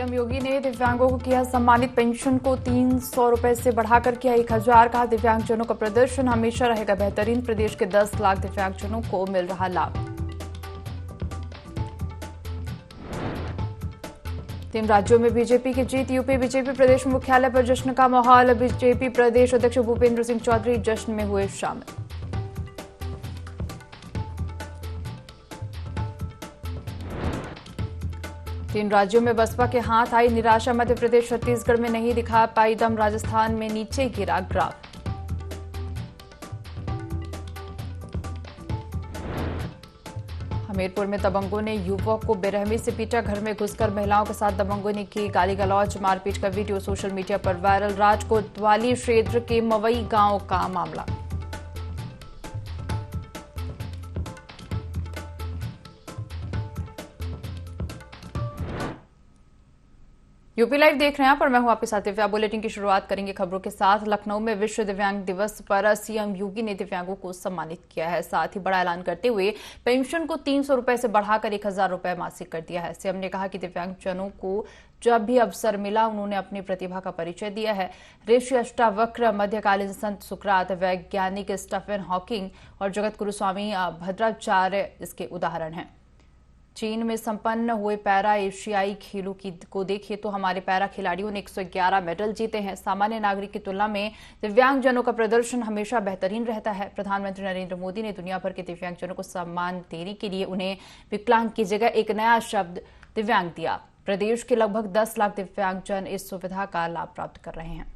CM योगी ने दिव्यांगों को किया सम्मानित। पेंशन को 300 रुपए से बढ़ाकर किया 1000। कहा दिव्यांगजनों का प्रदर्शन हमेशा रहेगा बेहतरीन। प्रदेश के 10 लाख दिव्यांगजनों को मिल रहा लाभ। 3 राज्यों में बीजेपी की जीत। यूपी बीजेपी प्रदेश मुख्यालय पर जश्न का माहौल। बीजेपी प्रदेश अध्यक्ष भूपेंद्र सिंह चौधरी जश्न में हुए शामिल। तीन राज्यों में बसपा के हाथ आई निराशा। मध्य प्रदेश छत्तीसगढ़ में नहीं दिखा पाई दम। राजस्थान में नीचे गिरा ग्राफ। हमीरपुर में दबंगों ने युवक को बेरहमी से पीटा। घर में घुसकर महिलाओं के साथ दबंगों ने की गाली गलौज। मारपीट का वीडियो सोशल मीडिया पर वायरल। राजकोतवाली क्षेत्र के मवई गांव का मामला। यूपी लाइव देख रहे हैं पर मैं हूं आपके साथ दिव्या। बुलेटिन की शुरुआत करेंगे खबरों के साथ। लखनऊ में विश्व दिव्यांग दिवस पर सीएम योगी ने दिव्यांगों को सम्मानित किया है। साथ ही बड़ा ऐलान करते हुए पेंशन को 300 रुपए से बढ़ाकर 1000 रुपए मासिक कर दिया है। सीएम ने कहा कि दिव्यांगजनों को जब भी अवसर मिला उन्होंने अपनी प्रतिभा का परिचय दिया है। ऋषि अष्टावक्र, मध्यकालीन संत सुकरात, वैज्ञानिक स्टीफन हॉकिंग और जगत गुरु स्वामी भद्राचार्य इसके उदाहरण हैं। चीन में संपन्न हुए पैरा एशियाई खेलों को देखिए तो हमारे पैरा खिलाड़ियों ने 111 मेडल जीते हैं। सामान्य नागरिक की तुलना में दिव्यांगजनों का प्रदर्शन हमेशा बेहतरीन रहता है। प्रधानमंत्री नरेंद्र मोदी ने दुनिया भर के दिव्यांगजनों को सम्मान देने के लिए उन्हें विकलांग की जगह एक नया शब्द दिव्यांग दिया। प्रदेश के लगभग 10 लाख दिव्यांगजन इस सुविधा का लाभ प्राप्त कर रहे हैं।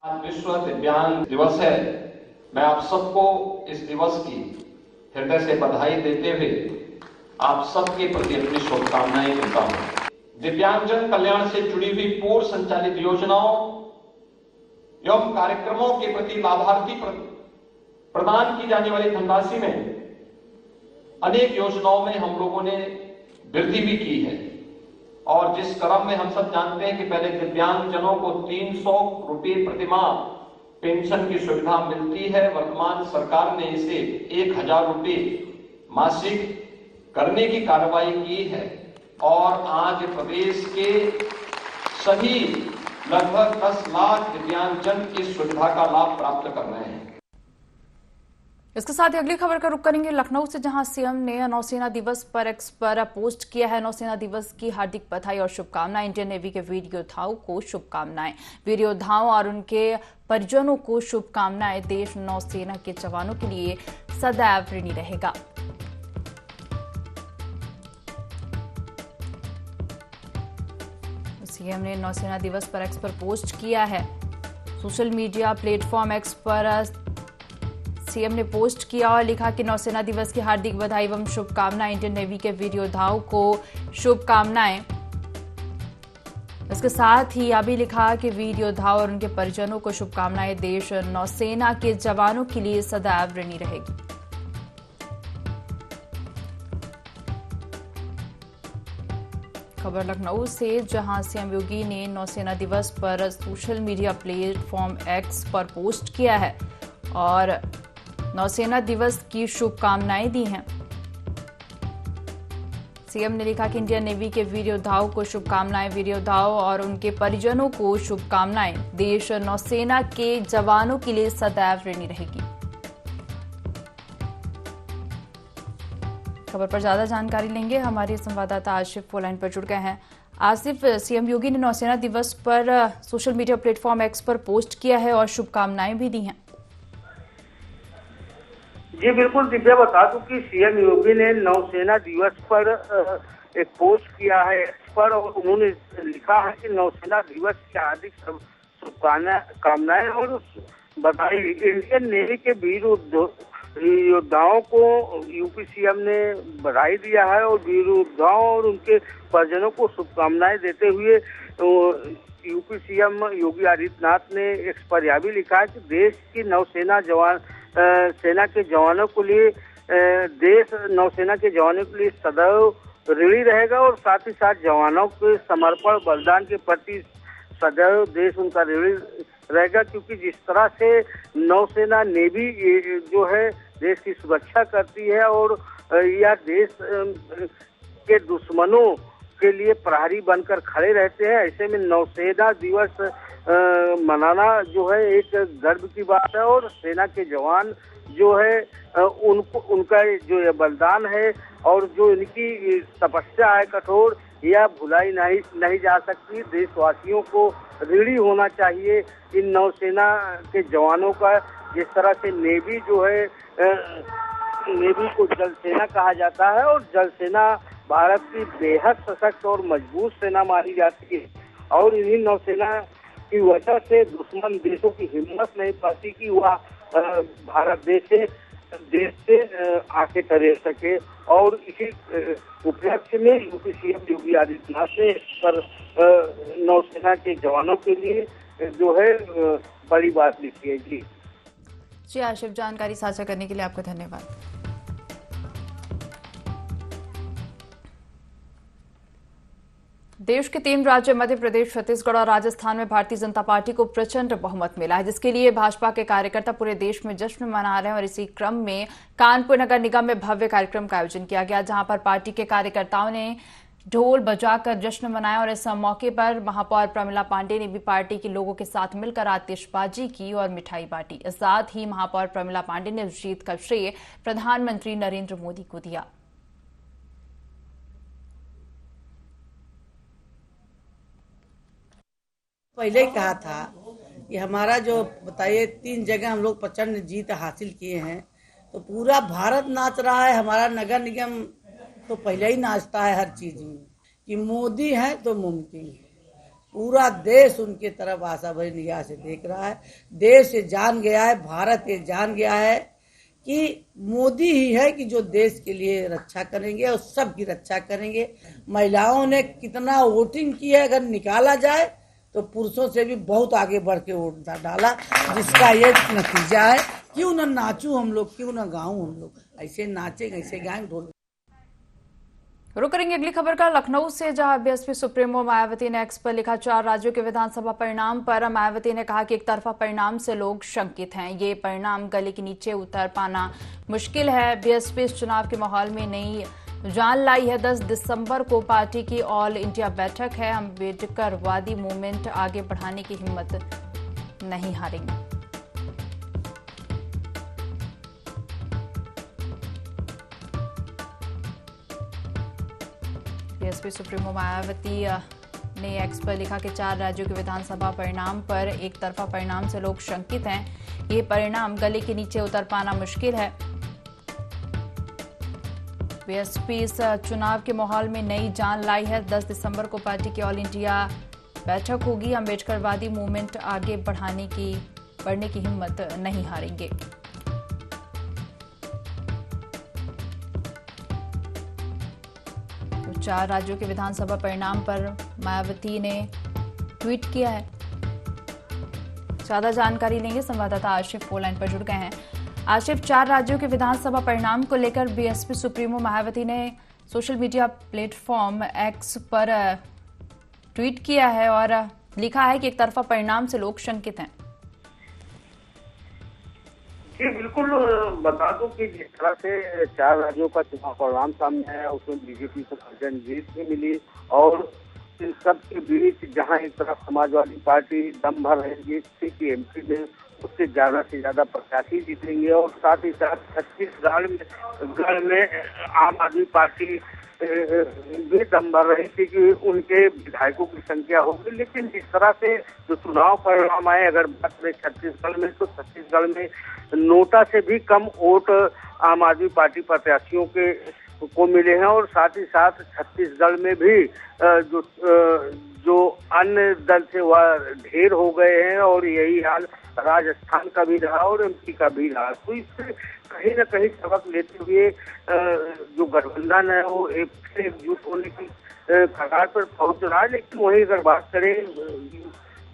आज विश्व दिव्यांग दिवस है। मैं आप सबको इस दिवस की हृदय से बधाई देते हुए आप सबके प्रति अपनी शुभकामनाएं देता हूं। दिव्यांगजन कल्याण से जुड़ी हुई पूर्व संचालित योजनाओं एवं कार्यक्रमों के प्रति लाभार्थी प्रदान की जाने वाली धनराशि में अनेक योजनाओं में हम लोगों ने वृद्धि भी की है। और जिस क्रम में हम सब जानते हैं कि पहले दिव्यांगजनों को 300 रुपये प्रतिमाह पेंशन की सुविधा मिलती है, वर्तमान सरकार ने इसे 1000 रुपये मासिक करने की कार्रवाई की है और आज प्रदेश के सभी लगभग 10 लाख दिव्यांगजन इस सुविधा का लाभ प्राप्त कर रहे हैं। इसके साथ ही अगली खबर का रुख करेंगे लखनऊ से, जहां सीएम ने नौसेना दिवस पर एक्स पर पोस्ट किया है। नौसेना दिवस की हार्दिक बधाई और शुभकामनाएं। इंडियन नेवी के वीर योद्धाओं को शुभकामनाएं। वीर योद्धाओं और उनके परिजनों को शुभकामनाएं। देश नौसेना के जवानों के लिए सदैव ऋणी रहेगा। सीएम ने नौसेना दिवस पर एक्स पर पोस्ट किया है। सोशल मीडिया प्लेटफॉर्म एक्स पर सीएम ने पोस्ट किया और लिखा कि नौसेना दिवस की हार्दिक बधाई एवं शुभकामनाएं। इंडियन नेवी के वीर योद्धाओं को शुभकामनाएं। इसके साथ ही यह भी लिखा कि वीर योद्धाओं और उनके परिजनों को शुभकामनाएं। देश नौसेना के जवानों के लिए सदैव ऋणी रहेगी। खबर लखनऊ से, जहां सीएम योगी ने नौसेना दिवस पर सोशल मीडिया प्लेटफॉर्म एक्स पर पोस्ट किया है और नौसेना दिवस की शुभकामनाएं दी हैं। सीएम ने लिखा कि इंडियन नेवी के वीर योद्धाओं को शुभकामनाएं। वीर योद्धाओं और उनके परिजनों को शुभकामनाएं। देश नौसेना के जवानों के लिए सदैव ऋणी रहेगी। खबर पर ज्यादा जानकारी लेंगे, हमारे संवाददाता आसिफ फोन लाइन पर जुड़ गए हैं। आसिफ, सीएम योगी ने नौसेना दिवस पर सोशल मीडिया प्लेटफॉर्म एक्स पर पोस्ट किया है और शुभकामनाएं भी दी हैं। जी बिल्कुल दिव्या, बता दूं कि सीएम योगी ने नौसेना दिवस पर एक पोस्ट किया है इस पर और उन्होंने लिखा है कि नौसेना दिवस की हार्दिक शुभकामनाएं और बधाई। इंडियन नेवी के वीर योद्धाओं को यूपी सीएम ने बधाई दिया है और वीर योद्धाओं और उनके परिजनों को शुभकामनाएं देते हुए यूपी सीएम योगी आदित्यनाथ ने एक पर यह भी लिखा है कि देश की नौसेना सेना के जवानों के लिए देश नौसेना के जवानों के लिए सदैव ऋणी रहेगा और साथ ही साथ जवानों के समर्पण बलिदान के प्रति सदैव देश उनका ऋणी रहेगा। क्योंकि जिस तरह से नौसेना नेवी जो है देश की सुरक्षा करती है और यह देश के दुश्मनों के लिए प्रहरी बनकर खड़े रहते हैं। ऐसे में नौसेना दिवस मनाना जो है एक गर्व की बात है और सेना के जवान जो है उनका जो ये बलिदान है और जो इनकी तपस्या है कठोर, यह भुलाई नहीं जा सकती। देशवासियों को ऋणी होना चाहिए इन नौसेना के जवानों का। जिस तरह से नेवी जो है नेवी को जल सेना कहा जाता है और जल सेना भारत की बेहद सशक्त और मजबूत सेना मानी जाती है और इन्हीं नौसेना की वजह से दुश्मन देशों की हिम्मत नहीं पाती कि वह भारत देश से आके टरे सके। और इसी उपलक्ष्य में यूपी सीएम योगी आदित्यनाथ ने इस पर नौसेना के जवानों के लिए जो है बड़ी बात लिखी है। जी आशिफ, जानकारी साझा करने के लिए आपका धन्यवाद। देश के 3 राज्य मध्य प्रदेश, छत्तीसगढ़ और राजस्थान में भारतीय जनता पार्टी को प्रचंड बहुमत मिला है, जिसके लिए भाजपा के कार्यकर्ता पूरे देश में जश्न मना रहे हैं। और इसी क्रम में कानपुर नगर निगम में भव्य कार्यक्रम का आयोजन किया गया, जहां पर पार्टी के कार्यकर्ताओं ने ढोल बजाकर जश्न मनाया। और इस मौके पर महापौर प्रमिला पांडे ने भी पार्टी के लोगों के साथ मिलकर आतिशबाजी की और मिठाई बांटी। साथ ही महापौर प्रमिला पांडे ने जीत का श्रेय प्रधानमंत्री नरेंद्र मोदी को दिया। पहले ही कहा था कि हमारा जो बताइए 3 जगह हम लोग प्रचंड जीत हासिल किए हैं, तो पूरा भारत नाच रहा है। हमारा नगर निगम तो पहले ही नाचता है हर चीज में कि मोदी है तो मुमकिन है। पूरा देश उनके तरफ आशा भरी निगाह से देख रहा है। देश ये जान गया है, भारत ये जान गया है कि मोदी ही है कि जो देश के लिए रक्षा करेंगे और सबकी रक्षा करेंगे। महिलाओं ने कितना वोटिंग की है अगर निकाला जाए तो पुरुषों से भी बहुत आगे बढ़ के वोट डाला, जिसका ये नतीजा है। क्यों ना नाचूं हम लोग, क्यों ना गाऊं हम लोग, ऐसे नाचेंगे ऐसे गाएंगे ढोल। रुक करेंगे अगली खबर का लखनऊ से, जहां बीएसपी सुप्रीमो मायावती ने एक्स पर लिखा 4 राज्यों के विधानसभा परिणाम पर। मायावती ने कहा कि एक तरफा परिणाम से लोग शंकित हैं, ये परिणाम गले के नीचे उतर पाना मुश्किल है। बीएसपी इस चुनाव के माहौल में नई जान लाई है। 10 दिसंबर को पार्टी की ऑल इंडिया बैठक है। अम्बेडकरवादी मूवमेंट आगे बढ़ाने की हिम्मत नहीं हारेंगे। बीएसपी सुप्रीमो मायावती ने एक्स पर लिखा कि 4 राज्यों के विधानसभा परिणाम पर एक तरफा परिणाम से लोग शंकित हैं। ये परिणाम गले के नीचे उतर पाना मुश्किल है। बीएसपी इस चुनाव के माहौल में नई जान लाई है। 10 दिसंबर को पार्टी की ऑल इंडिया बैठक होगी। अम्बेडकरवादी मूवमेंट आगे बढ़ने की हिम्मत नहीं हारेंगे। तो 4 राज्यों के विधानसभा परिणाम पर मायावती ने ट्वीट किया है। ज्यादा जानकारी लेंगे, संवाददाता आशिफ फोन लाइन पर जुड़ गए हैं। आशिफ, 4 राज्यों के विधानसभा परिणाम को लेकर बीएसपी सुप्रीमो मायावती ने सोशल मीडिया प्लेटफॉर्म एक्स पर ट्वीट किया है और लिखा है कि एक तरफा परिणाम से लोग शंकित हैं। जी बिल्कुल, बता दूं कि जिस तरह से 4 राज्यों का चुनाव परिणाम सामने आया उसमें बीजेपी को प्रचंड जीत भी मिली और इन सब के बीच जहां एक तरफ समाजवादी पार्टी दम भर रहेगी कि एमपी में उससे ज्यादा से ज्यादा प्रत्याशी जीतेंगे और साथ ही साथ छत्तीसगढ़ में आम आदमी पार्टी भी दम भर रही थी कि उनके विधायकों की संख्या होगी। लेकिन जिस तरह से जो चुनाव परिणाम आए, अगर बात करें छत्तीसगढ़ में, तो छत्तीसगढ़ में नोटा से भी कम वोट आम आदमी पार्टी प्रत्याशियों के को मिले हैं और साथ ही साथ छत्तीसगढ़ में भी जो अन्य दल से वह ढेर हो गए हैं और यही हाल राजस्थान का भी रहा और एमपी का भी रहा। तो इससे कहीं न कहीं सबक लेते हुए जो गठबंधन है वो एकजुट होने की कगार पर पहुंच रहा है। लेकिन वही अगर बात करें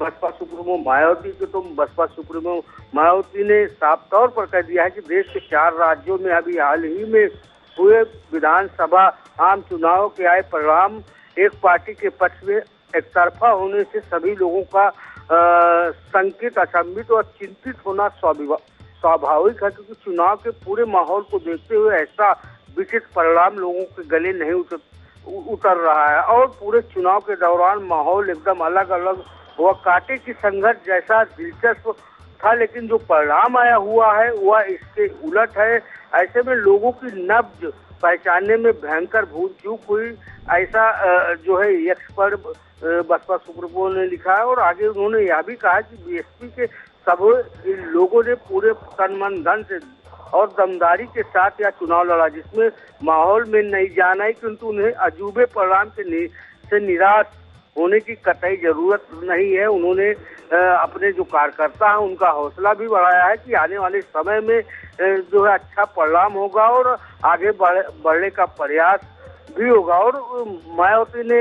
बसपा सुप्रीमो मायावती की, तो बसपा सुप्रीमो मायावती ने साफ तौर पर कह दिया है कि देश के 4 राज्यों में अभी हाल ही में हुए विधानसभा आम चुनाव के आए परिणाम एक पार्टी के पक्ष में एकतरफा होने से सभी लोगों का संकित, अचंभित और चिंतित होना स्वाभाविक है, क्योंकि चुनाव के पूरे माहौल को देखते हुए ऐसा विचित्र परिणाम लोगों के गले नहीं उतर रहा है और पूरे चुनाव के दौरान माहौल एकदम अलग अलग हुआ। कांटे की संघर्ष जैसा दिलचस्प था, लेकिन जो परिणाम आया हुआ है वह इसके उलट है। ऐसे में लोगों की नब्ज पहचानने में भयंकर भूल चूक हुई, ऐसा जो है एक्स पर बसपा सुप्रीमो ने लिखा है। और आगे उन्होंने यह भी कहा कि बीएसपी के सब लोगों ने पूरे तन मन धन से और दमदारी के साथ यह चुनाव लड़ा, जिसमें माहौल में नहीं जान आई, किंतु उन्हें अजूबे परिणाम से निराश होने की कतई जरूरत नहीं है। उन्होंने अपने जो कार्यकर्ता हैं उनका हौसला भी बढ़ाया है कि आने वाले समय में जो है अच्छा परिणाम होगा और आगे बढ़ने का प्रयास भी होगा। और मायावती ने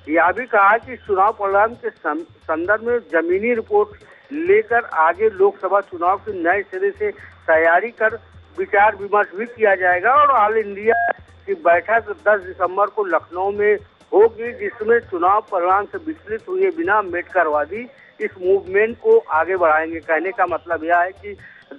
यह भी कहा कि चुनाव परिणाम के संदर्भ में जमीनी रिपोर्ट लेकर आगे लोकसभा चुनाव की नए सिरे से तैयारी कर विचार विमर्श भी किया जाएगा। और ऑल इंडिया की बैठक 10 दिसंबर को लखनऊ में होगी, जिसमें चुनाव परिणाम से विचलित हुए बिना अम्बेडकरवादी इस मूवमेंट को आगे बढ़ाएंगे। कहने का मतलब यह है कि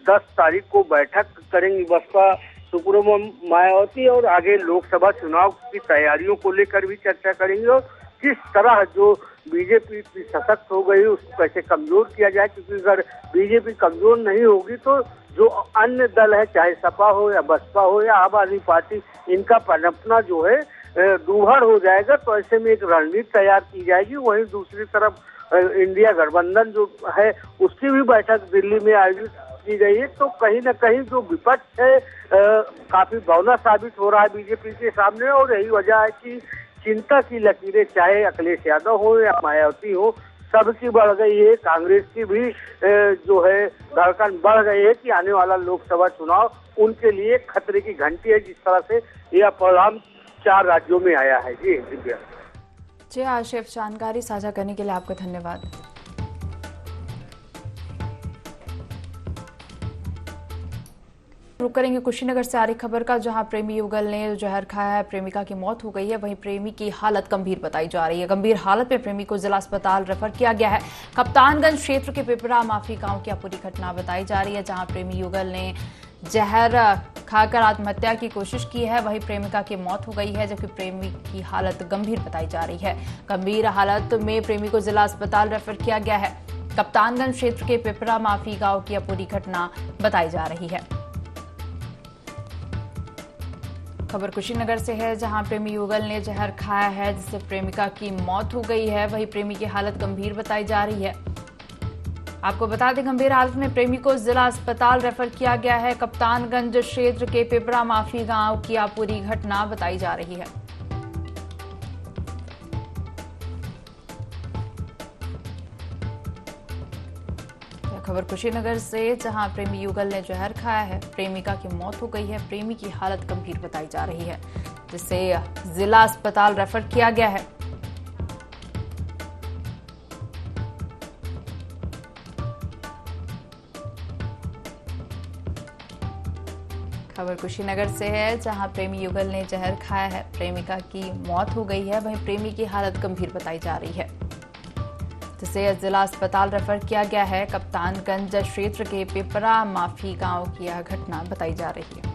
10 तारीख को बैठक करेंगी बसपा सुप्रीमो मायावती और आगे लोकसभा चुनाव की तैयारियों को लेकर भी चर्चा करेंगे और किस तरह जो बीजेपी सशक्त हो गई उसको कैसे कमजोर किया जाए, क्योंकि अगर बीजेपी कमजोर नहीं होगी तो जो अन्य दल है, चाहे सपा हो या बसपा हो या आम आदमी पार्टी, इनका पनपना जो है दूभर हो जाएगा। तो ऐसे में एक रणनीति तैयार की जाएगी। वहीं दूसरी तरफ इंडिया गठबंधन जो है उसकी भी बैठक दिल्ली में आयोजित की गई है। तो कहीं न कहीं जो विपक्ष है काफी बौना साबित हो रहा है बीजेपी के सामने और यही वजह है कि चिंता की लकीरें चाहे अखिलेश यादव हो या मायावती हो सबकी बढ़ गई है। कांग्रेस की भी जो है धड़कन बढ़ गई है कि आने वाला लोकसभा चुनाव उनके लिए खतरे की घंटी है, जिस तरह से यह परिणाम 4 राज्यों में आया है। जी दिव्या जी आशिफ, जानकारी साझा करने के लिए आपका धन्यवाद। रुक करेंगे कुशीनगर से आ रही खबर का, जहां प्रेमी युगल ने जहर खाया है, प्रेमिका की मौत हो गई है। वहीं प्रेमी की हालत गंभीर बताई जा रही है। गंभीर हालत में प्रेमी को जिला अस्पताल रेफर किया गया है। कप्तानगंज क्षेत्र के पिपरा माफी गांव की पूरी घटना बताई जा रही है, जहां प्रेमी युगल ने जहर खाकर आत्महत्या की कोशिश की है। वहीं प्रेमिका की मौत हो गई है, जबकि प्रेमी की हालत गंभीर बताई जा रही है। गंभीर हालत में प्रेमी को जिला अस्पताल रेफर किया गया है। कप्तानगंज क्षेत्र के पिपरा माफी गांव की पूरी घटना बताई जा रही है। खबर कुशीनगर से है, जहां प्रेमी युगल ने जहर खाया है, जिससे प्रेमिका की मौत हो गई है। वहीं प्रेमी की हालत गंभीर बताई जा रही है। आपको बता दें, गंभीर हालत में प्रेमी को जिला अस्पताल रेफर किया गया है। कप्तानगंज क्षेत्र के पिपरा माफी गांव की पूरी घटना बताई जा रही है। खबर कुशीनगर से, जहां प्रेमी युगल ने जहर खाया है, प्रेमिका की मौत हो गई है। प्रेमी की हालत गंभीर बताई जा रही है, जिसे जिला अस्पताल रेफर किया गया है। खबर कुशीनगर से है, जहां प्रेमी युगल ने जहर खाया है, प्रेमिका की मौत हो गई है। वहीं प्रेमी की हालत गंभीर बताई जा रही है, जिसे जिला अस्पताल रेफर किया गया है। कप्तानगंज क्षेत्र के पिपरा माफी गांव की यह घटना बताई जा रही है।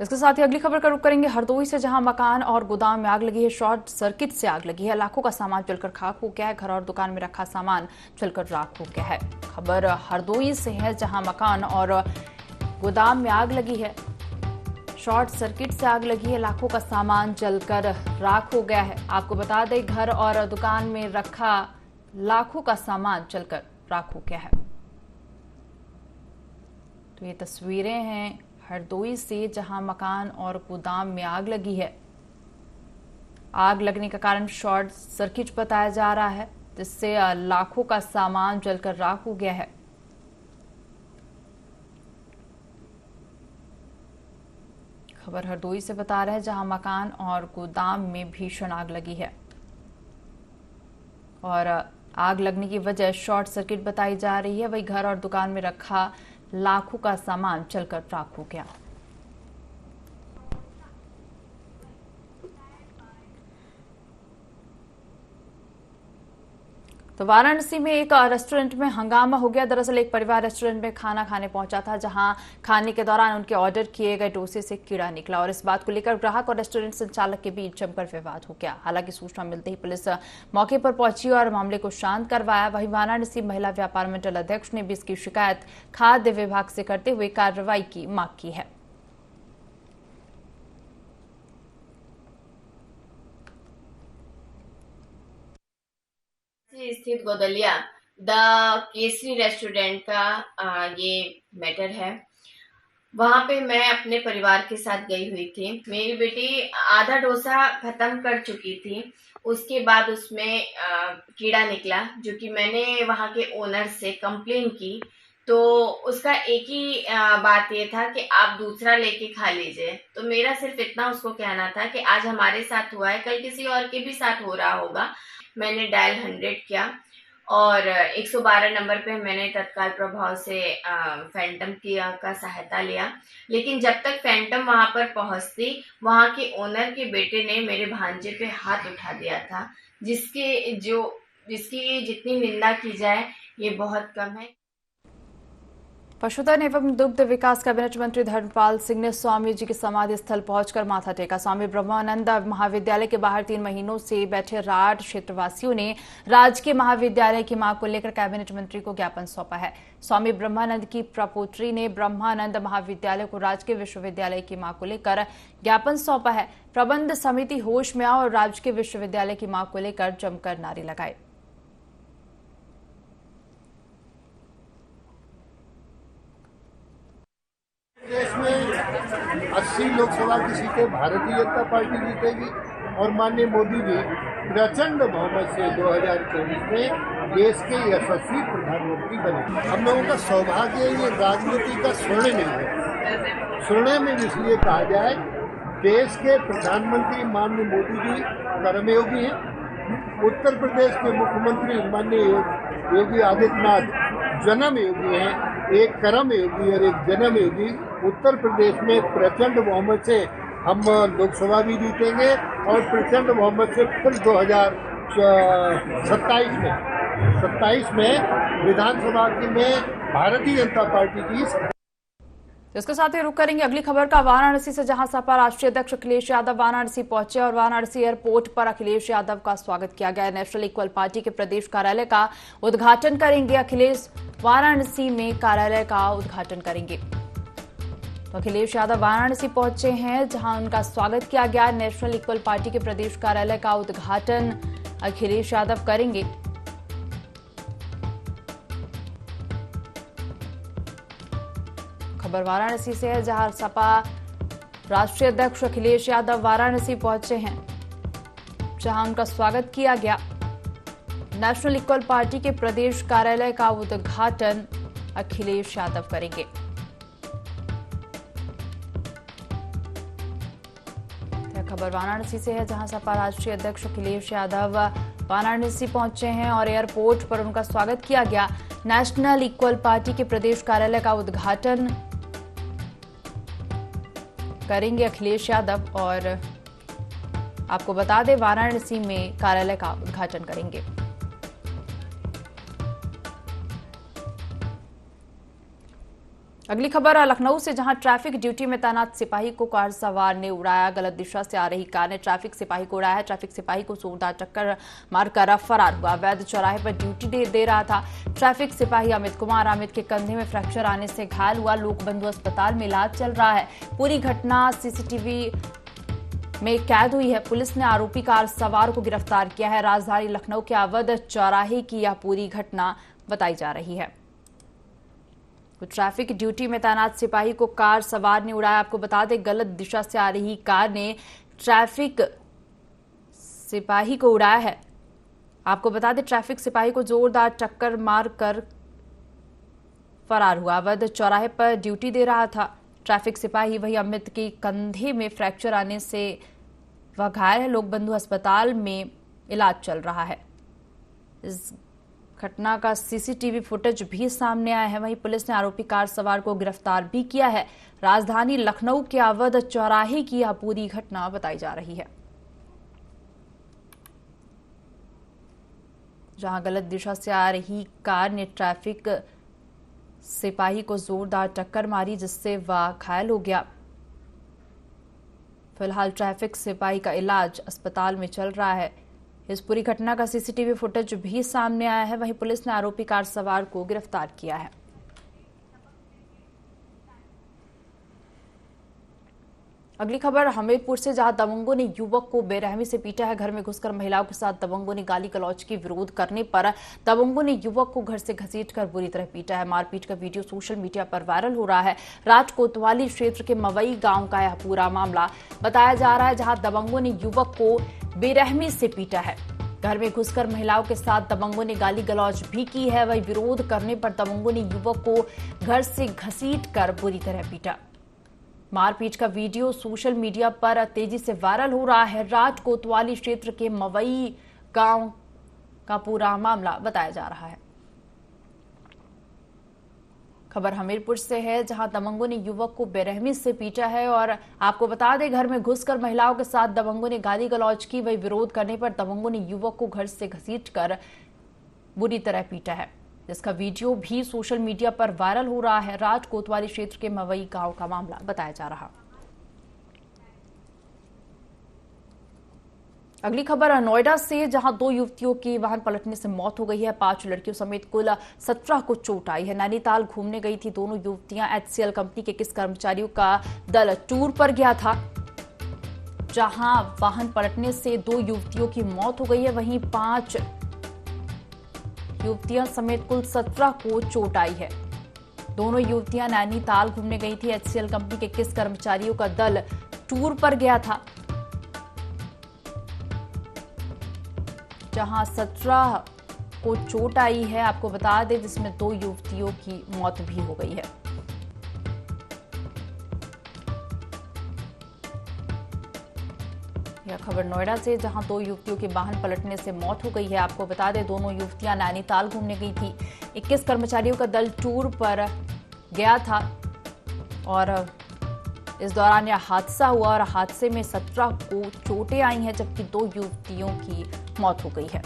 इसके साथ ही अगली खबर का रुख करेंगे हरदोई से, जहां मकान और गोदाम में आग लगी है। शॉर्ट सर्किट से आग लगी है। लाखों का सामान जलकर खाक हो गया है। घर और दुकान में रखा सामान जलकर राख हो गया है। खबर हरदोई से है, जहां मकान और गोदाम में आग लगी है। शॉर्ट सर्किट से आग लगी है। लाखों का सामान जलकर राख हो गया है। आपको बता दें, घर और दुकान में रखा लाखों का सामान जलकर राख हो गया है। तो ये तस्वीरें हैं हरदोई से, जहां मकान और गोदाम में आग लगी है। आग लगने का कारण शॉर्ट सर्किट बताया जा रहा है, जिससे लाखों का सामान जलकर राख हो गया है। खबर हरदोई से बता रहे हैं, जहां मकान और गोदाम में भीषण आग लगी है और आग लगने की वजह शॉर्ट सर्किट बताई जा रही है। वही घर और दुकान में रखा लाखों का सामान जलकर राख हो गया। तो वाराणसी में एक रेस्टोरेंट में हंगामा हो गया। दरअसल एक परिवार रेस्टोरेंट में खाना खाने पहुंचा था, जहां खाने के दौरान उनके ऑर्डर किए गए डोसे से कीड़ा निकला और इस बात को लेकर ग्राहक और रेस्टोरेंट संचालक के बीच जमकर विवाद हो गया। हालांकि सूचना मिलते ही पुलिस मौके पर पहुंची और मामले को शांत करवाया। वहीं वाराणसी महिला व्यापार मंडल अध्यक्ष ने भी इसकी शिकायत खाद्य विभाग से करते हुए कार्रवाई की मांग की है। स्थित गोदलिया द केसरी रेस्टोरेंट का ये मैटर है। वहां पे मैं अपने परिवार के साथ गई हुई थी। मेरी बेटी आधा डोसा खत्म कर चुकी थी, उसके बाद उसमें कीड़ा निकला, जो कि मैंने वहां के ओनर से कंप्लेन की। तो उसका एक ही बात ये था कि आप दूसरा लेके खा लीजिए। तो मेरा सिर्फ इतना उसको कहना था कि आज हमारे साथ हुआ है, कल किसी और के भी साथ हो रहा होगा। मैंने डायल 100 किया और 112 नंबर पे मैंने तत्काल प्रभाव से फैंटम का सहायता लिया। लेकिन जब तक फैंटम वहां पर पहुंचती, वहां के ओनर के बेटे ने मेरे भांजे पे हाथ उठा दिया था, जिसकी जितनी निंदा की जाए ये बहुत कम है। पशुधन एवं दुग्ध विकास कैबिनेट मंत्री धर्मपाल सिंह ने स्वामी जी के समाधि स्थल पहुंचकर माथा टेका। स्वामी ब्रह्मानंद महाविद्यालय के बाहर 3 महीनों से बैठे राठ क्षेत्रवासियों ने राजकीय महाविद्यालय की मांग को लेकर कैबिनेट मंत्री को ज्ञापन सौंपा है। स्वामी ब्रह्मानंद की प्रपोत्री ने ब्रह्मानंद महाविद्यालय को राजकीय विश्वविद्यालय की मांग को लेकर ज्ञापन सौंपा है। प्रबंध समिति होश में आओ और राजकीय विश्वविद्यालय की मांग को लेकर जमकर नारे लगाए। देश में 80 लोकसभा की सीटें भारतीय जनता पार्टी जीतेगी और माननीय मोदी जी प्रचंड बहुमत से 2024 में देश के यशस्वी प्रधानमंत्री बने। हम लोगों का सौभाग्य ये राजनीति का स्वर्णिम है। स्वर्णिम इसलिए कहा जाए, देश के प्रधानमंत्री माननीय मोदी जी कर्मयोगी हैं। उत्तर प्रदेश के मुख्यमंत्री माननीय योगी आदित्यनाथ जन्म योगी हैं। एक कर्म योगी और एक जन्म योगी। उत्तर प्रदेश में प्रचंड बहुमत से हम लोकसभा भी जीतेंगे और प्रचंड बहुमत से फिर 2027 में विधानसभा में भारतीय जनता पार्टी की। इसके साथ ही रुक करेंगे अगली खबर का वाराणसी से, जहां सपा राष्ट्रीय अध्यक्ष अखिलेश यादव वाराणसी पहुंचे और वाराणसी एयरपोर्ट पर अखिलेश यादव का स्वागत किया गया। नेशनल इक्वल पार्टी के प्रदेश कार्यालय का उद्घाटन करेंगे अखिलेश। वाराणसी में कार्यालय का उद्घाटन करेंगे। तो अखिलेश यादव वाराणसी पहुंचे हैं, जहां उनका स्वागत किया गया। नेशनल इक्वल पार्टी के प्रदेश कार्यालय का उद्घाटन अखिलेश यादव करेंगे। खबर वाराणसी से है, जहां सपा राष्ट्रीय अध्यक्ष अखिलेश यादव वाराणसी पहुंचे हैं, जहां उनका स्वागत किया गया। नेशनल इक्वल पार्टी के प्रदेश कार्यालय का उद्घाटन अखिलेश यादव करेंगे। खबर वाराणसी से है, जहां सपा राष्ट्रीय अध्यक्ष अखिलेश यादव वाराणसी पहुंचे हैं और एयरपोर्ट पर उनका स्वागत किया गया। नेशनल इक्वल पार्टी के प्रदेश कार्यालय का उद्घाटन करेंगे अखिलेश यादव और आपको बता दें वाराणसी में कार्यालय का उद्घाटन करेंगे। अगली खबर लखनऊ से, जहां ट्रैफिक ड्यूटी में तैनात सिपाही को कार सवार ने उड़ाया। गलत दिशा से आ रही कार ने ट्रैफिक सिपाही को उड़ाया है। ट्रैफिक सिपाही को जोरदार टक्कर मारकर फरार हुआ। अवैध चौराहे पर ड्यूटी दे रहा था। ट्रैफिक सिपाही अमित कुमार के कंधे में फ्रैक्चर आने से घायल हुआ। लोक बंधु अस्पताल में इलाज चल रहा है। पूरी घटना सीसीटीवी में कैद हुई है। पुलिस ने आरोपी कार सवार को गिरफ्तार किया है। राजधानी लखनऊ के अवध चौराहे की यह पूरी घटना बताई जा रही है। तो ट्रैफिक ड्यूटी में तैनात सिपाही को कार सवार ने उड़ाया। आपको बता दें गलत दिशा से आ रही कार ने ट्रैफिक सिपाही को उड़ाया है। आपको बता दें ट्रैफिक सिपाही को जोरदार टक्कर मारकर फरार हुआ। अवध चौराहे पर ड्यूटी दे रहा था ट्रैफिक सिपाही। वही अमित के कंधे में फ्रैक्चर आने से वह घायल है। लोक बंधु अस्पताल में इलाज चल रहा है। इस घटना का सीसीटीवी फुटेज भी सामने आया है। वहीं पुलिस ने आरोपी कार सवार को गिरफ्तार भी किया है। राजधानी लखनऊ के अवध चौराहे की यह पूरी घटना बताई जा रही है। जहां गलत दिशा से आ रही कार ने ट्रैफिक सिपाही को जोरदार टक्कर मारी, जिससे वह घायल हो गया। फिलहाल ट्रैफिक सिपाही का इलाज अस्पताल में चल रहा है। इस पूरी घटना का सीसीटीवी फुटेज भी सामने आया है। वहीं पुलिस ने आरोपी कार सवार को गिरफ्तार किया है। अगली खबर हमीरपुर से, जहां दबंगों ने युवक को बेरहमी से पीटा है। घर में घुसकर महिलाओं के साथ दबंगों ने गाली गलौज की विरोध करने पर दबंगों ने युवक को घर से घसीटकर बुरी तरह पीटा है। मारपीट का वीडियो सोशल मीडिया पर वायरल हो रहा है। राजकोतवाली क्षेत्र के मवई गांव का यह पूरा मामला बताया जा रहा है, जहां दबंगों ने युवक को बेरहमी से पीटा है। घर में घुसकर महिलाओं के साथ दबंगों ने गाली गलौज भी की है। वही विरोध करने पर दबंगों ने युवक को घर से घसीटकर बुरी तरह पीटा। मारपीट का वीडियो सोशल मीडिया पर तेजी से वायरल हो रहा है। राजकोतवाली क्षेत्र के मवई गांव का पूरा मामला बताया जा रहा है। खबर हमीरपुर से है, जहां दबंगों ने युवक को बेरहमी से पीटा है। और आपको बता दें, घर में घुसकर महिलाओं के साथ दबंगों ने गाली गलौज की। वही विरोध करने पर दबंगों ने युवक को घर से घसीटकर बुरी तरह पीटा है, जिसका वीडियो भी सोशल मीडिया पर वायरल हो रहा है। राजकोतवाली क्षेत्र के मवई गांव का मामला बताया जा रहा। अगली खबर नोएडा से, जहां 2 युवतियों की वाहन पलटने से मौत हो गई है। 5 लड़कियों समेत कुल 17 को चोट आई है। नैनीताल घूमने गई थी दोनों युवतियां। HCL कंपनी के किस कर्मचारियों का दल टूर पर गया था, जहां वाहन पलटने से 2 युवतियों की मौत हो गई है। वहीं 5 युवतियां समेत कुल 17 को चोट आई है। दोनों युवतियां नैनीताल घूमने गई थी। HCL कंपनी के किस कर्मचारियों का दल टूर पर गया था, जहां 17 को चोट आई है। आपको बता दें, जिसमें 2 युवतियों की मौत भी हो गई है। यह खबर नोएडा से, जहां 2 युवतियों के वाहन पलटने से मौत हो गई है। आपको बता दें, दोनों युवतियां नैनीताल घूमने गई थी। 21 कर्मचारियों का दल टूर पर गया था और इस दौरान यह हादसा हुआ और हादसे में 17 को चोटें आई हैं, जबकि 2 युवतियों की मौत हो गई है।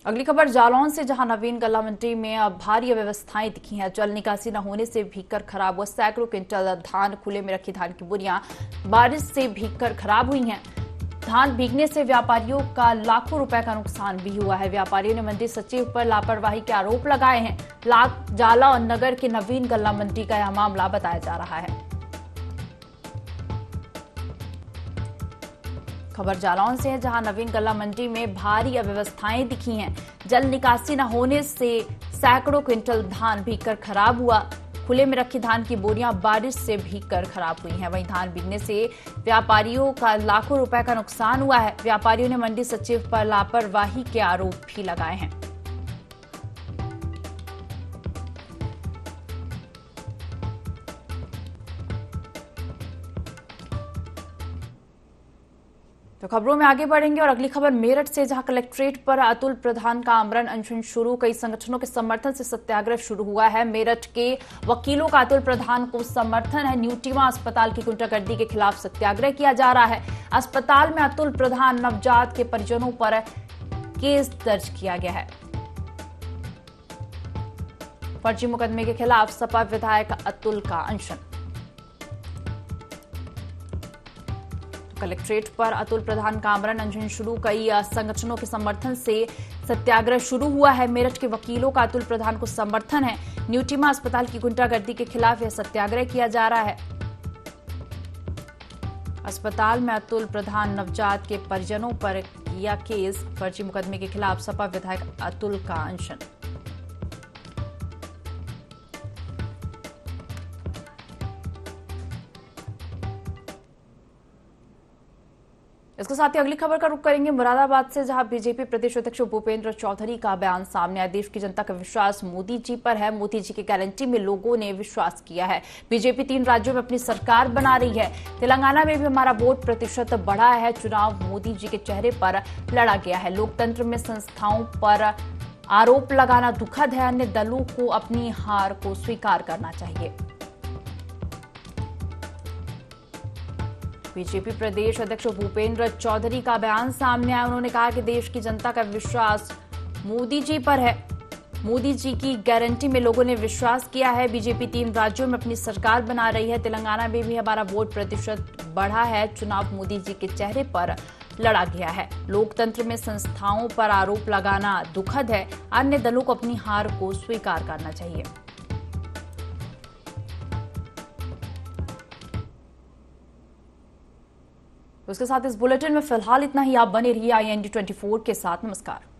अगली खबर जालौन से, जहां नवीन गल्ला मंडी में अब भारी अव्यवस्थाएं दिखी हैं। जल निकासी न होने से भीगकर खराब हुआ सैकड़ों क्विंटल धान। खुले में रखी धान की बोरियां बारिश से भीगकर खराब हुई हैं। धान भीगने से व्यापारियों का लाखों रुपए का नुकसान भी हुआ है। व्यापारियों ने मंडी सचिव पर लापरवाही के आरोप लगाए हैं। जाला नगर के नवीन गल्ला मंडी का यह मामला बताया जा रहा है। खबर जालौन से है, जहां नवीन गल्ला मंडी में भारी अव्यवस्थाएं दिखी हैं। जल निकासी न होने से सैकड़ों क्विंटल धान भीगकर खराब हुआ। खुले में रखी धान की बोरियां बारिश से भीगकर खराब हुई हैं। वहीं धान भीगने से व्यापारियों का लाखों रुपए का नुकसान हुआ है। व्यापारियों ने मंडी सचिव पर लापरवाही के आरोप भी लगाए हैं। तो खबरों में आगे बढ़ेंगे और अगली खबर मेरठ से, जहां कलेक्ट्रेट पर अतुल प्रधान का आमरण अनशन शुरू। कई संगठनों के समर्थन से सत्याग्रह शुरू हुआ है। मेरठ के वकीलों का अतुल प्रधान को समर्थन है। न्यूटीमा अस्पताल की गुंडागर्दी के खिलाफ सत्याग्रह किया जा रहा है। अस्पताल में अतुल प्रधान नवजात के परिजनों पर केस दर्ज किया गया है। फर्जी मुकदमे के खिलाफ सपा विधायक अतुल का अनशन। कलेक्ट्रेट पर अतुल प्रधान का आमरण अनशन शुरू। कई संगठनों के समर्थन से सत्याग्रह शुरू हुआ है। मेरठ के वकीलों का अतुल प्रधान को समर्थन है। न्यूटीमा अस्पताल की गुंडागर्दी के खिलाफ यह सत्याग्रह किया जा रहा है। अस्पताल में अतुल प्रधान नवजात के परिजनों पर किया केस। फर्जी मुकदमे के खिलाफ सपा विधायक अतुल का अनशन। इसके साथ ही अगली खबर का रुख करेंगे मुरादाबाद से, जहां बीजेपी प्रदेश अध्यक्ष भूपेंद्र चौधरी का बयान सामने आया। देश की जनता का विश्वास मोदी जी पर है। मोदी जी की गारंटी में लोगों ने विश्वास किया है। बीजेपी 3 राज्यों में अपनी सरकार बना रही है। तेलंगाना में भी हमारा वोट प्रतिशत बढ़ा है। चुनाव मोदी जी के चेहरे पर लड़ा गया है। लोकतंत्र में संस्थाओं पर आरोप लगाना दुखद है। अन्य दलों को अपनी हार को स्वीकार करना चाहिए। बीजेपी प्रदेश अध्यक्ष भूपेंद्र चौधरी का बयान सामने आया। उन्होंने कहा कि देश की जनता का विश्वास मोदी जी पर है। मोदी जी की गारंटी में लोगों ने विश्वास किया है। बीजेपी 3 राज्यों में अपनी सरकार बना रही है। तेलंगाना में भी हमारा वोट प्रतिशत बढ़ा है। चुनाव मोदी जी के चेहरे पर लड़ा गया है। लोकतंत्र में संस्थाओं पर आरोप लगाना दुखद है। अन्य दलों को अपनी हार को स्वीकार करना चाहिए। उसके साथ इस बुलेटिन में फिलहाल इतना ही। आप बने रहिए IND 24 के साथ। नमस्कार।